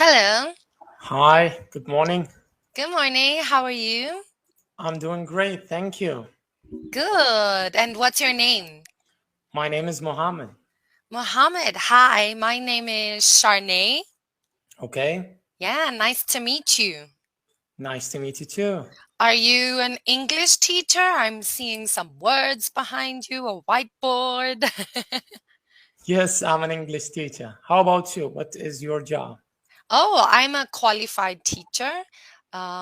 Hello. Hi, good morning. Good morning. How are you? I'm doing great, thank you. Good. And what's your name? My name is Mohammed. Mohammed. Hi, my name is Sharnay. Okay, Yeah, nice to meet you. nice to meet you too. Are you an English teacher? I'm seeing some words behind you, a whiteboard. Yes, I'm an English teacher. How about you? What is your job? Oh, I'm a qualified teacher.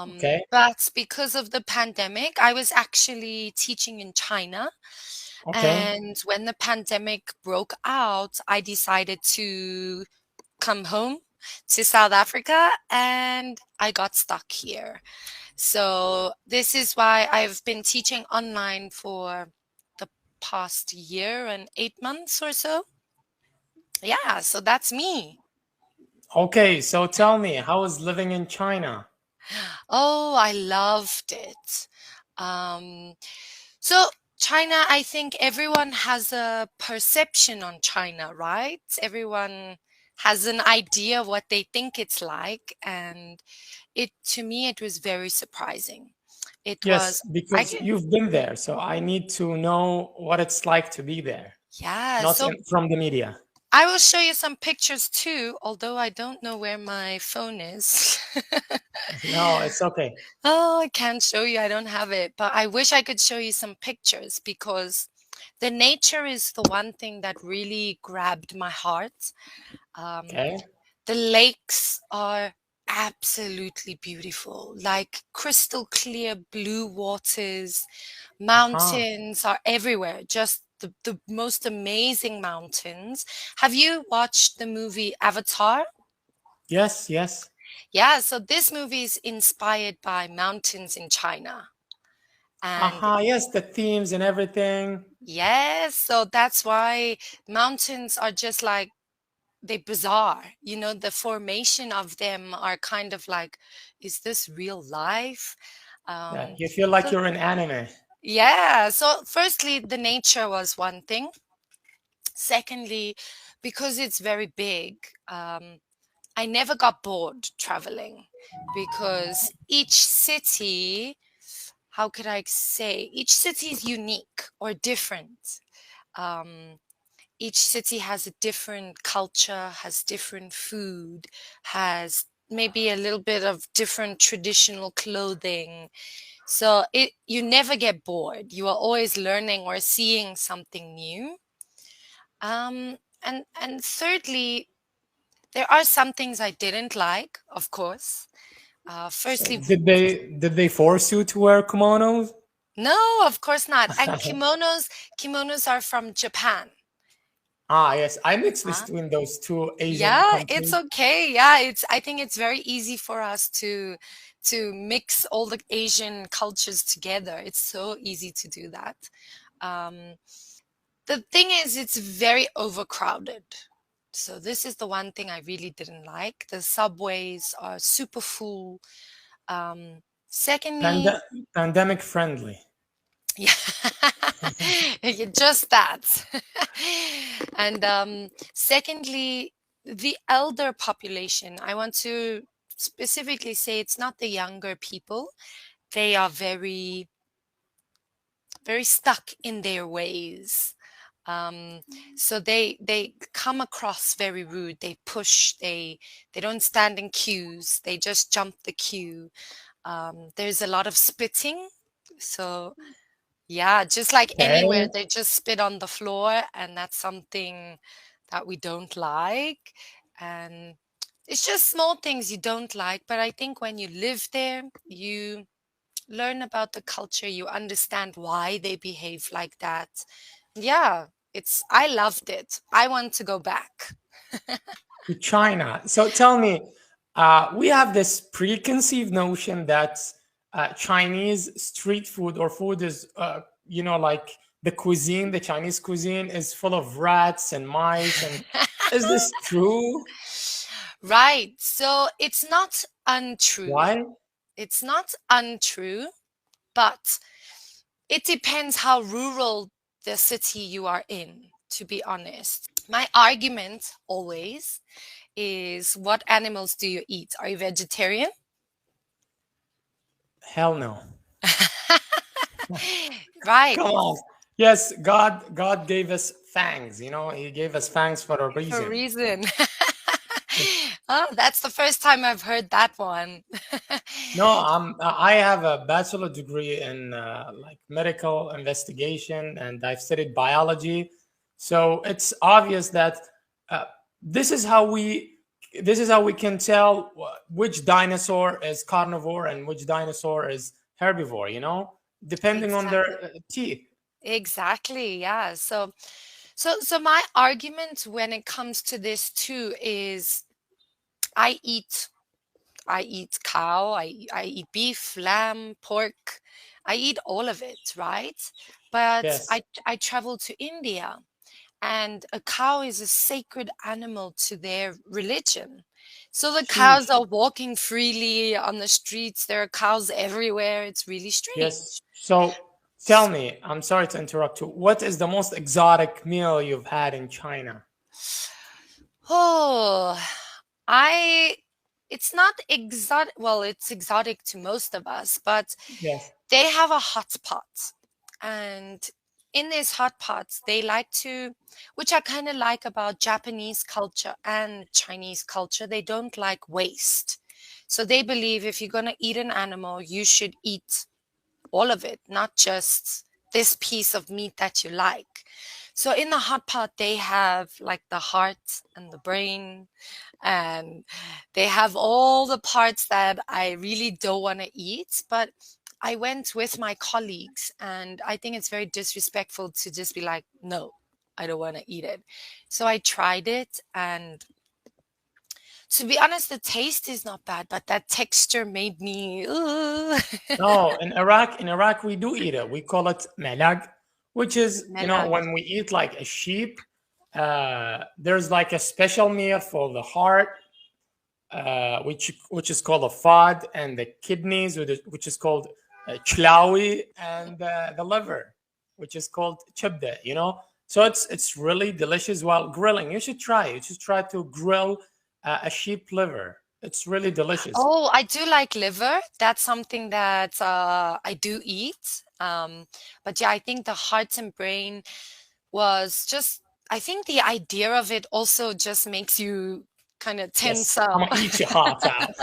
Okay, But because of the pandemic, I was actually teaching in China. okay. And when the pandemic broke out, I decided to come home to South Africa and I got stuck here. So this is why I've been teaching online for the past year and 8 months or so. Yeah, so that's me. Okay, so tell me, how is living in China? Oh, I loved it. Um, so China, I think everyone has a perception on China, right? Everyone has an idea of what they think it's like, and it to me it was very surprising. It Yes, was I because can you've been there, so I need to know what it's like to be there, yeah, not so from the media. I will show you some pictures too, although I don't know where my phone is. No, it's okay. Oh, I can't show you. I don't have it, but I wish I could show you some pictures because the nature is the one thing that really grabbed my heart. Um, Okay, the lakes are absolutely beautiful, like crystal clear blue waters. uh-huh. Mountains are everywhere, just the most amazing mountains. Have you watched the movie Avatar? Yes, yes. Yeah, so this movie is inspired by mountains in China. And Yes, the themes and everything. yes, so that's why mountains are just like they bizarre. The formation of them are kind of like, is this real life? Yeah, Um, you feel like so you're in anime. yeah, so firstly, the nature was one thing. Secondly, because it's very big, I never got bored traveling because each city, how could I say, each city is unique or different. Um, each city has a different culture, has different food, has maybe a little bit of different traditional clothing. So you never get bored. You are always learning or seeing something new. And thirdly, there are some things I didn't like, of course. So Firstly, did they force you to wear kimonos? no, of course not. And kimonos are from Japan. Yes, I mixed Huh? between those two Asian Yeah, it's countries. okay. Yeah, I think it's very easy for us to mix all the Asian cultures together. It's so easy to do that. Um, the thing is, it's very overcrowded. So this is the one thing I really didn't like. The subways are super full. Um, secondly, Pande- Pandemic friendly. yeah, yeah, just that. And secondly, the elder population, I want to specifically say it's not the younger people. They are very, very stuck in their ways. Um, so they come across very rude. They push. They don't stand in queues. They just jump the queue. There's a lot of spitting. So yeah, just like anywhere, Okay. they just spit on the floor, and that's something that we don't like. And it's just small things you don't like, but I think when you live there, you learn about the culture, you understand why they behave like that. Yeah, I loved it. I want to go back. To China. So tell me, we have this preconceived notion that Chinese street food or food is, like the cuisine, the Chinese cuisine is full of rats and mice. And is this true? Right. So it's not untrue. Why? It's not untrue, but it depends how rural the city you are in, to be honest. My argument always is what animals do you eat? Are you vegetarian? Hell no. Right, Come on. Yes, God gave us fangs, He gave us fangs for a for a reason. reason. Oh, that's the first time I've heard that one. No, I have a bachelor degree in like medical investigation, and I've studied biology. So it's obvious that uh, this is how we this is how we can tell which dinosaur is carnivore and which dinosaur is herbivore, depending on their Exactly. teeth. Exactly. Yeah. So my argument when it comes to this too is I eat I eat cow, I eat beef, lamb, pork. I eat all of it, right? But Yes, I travel to India, and a cow is a sacred animal to their religion. So the cows huge. are walking freely on the streets. There are cows everywhere. It's really Yes. strange. So tell me, I'm sorry to interrupt you. What is the most exotic meal you've had in China? Oh, I it's not exotic. Well, it's exotic to most of us, but Yes. they have a hot pot. And in this hot pot, they like to, which I kind of like about Japanese culture and Chinese culture, they don't like waste. So they believe if you're going to eat an animal, you should eat all of it, not just this piece of meat that you like. So in the hot pot, they have like the heart and the brain, and they have all the parts that I really don't want to eat. But I went with my colleagues, and I think it's very disrespectful to just be like, no, I don't want to eat it. So I tried it, and to be honest, the taste is not bad, but that texture made me, ugh. No, in Iraq we do eat it. We call it melag, which is, Melag. when we eat like a sheep, there's like a special meal for the heart, which is called a fad, and the kidneys, which is called chlawi, and the liver, which is called chibda. So it's really delicious while grilling. You should try. You should try to grill a sheep liver. It's really delicious. Oh, I do like liver. That's something that I do eat. But yeah, I think the heart and brain was just, I think the idea of it also just makes you kind of tense Yes, I'm up. gonna eat your heart out.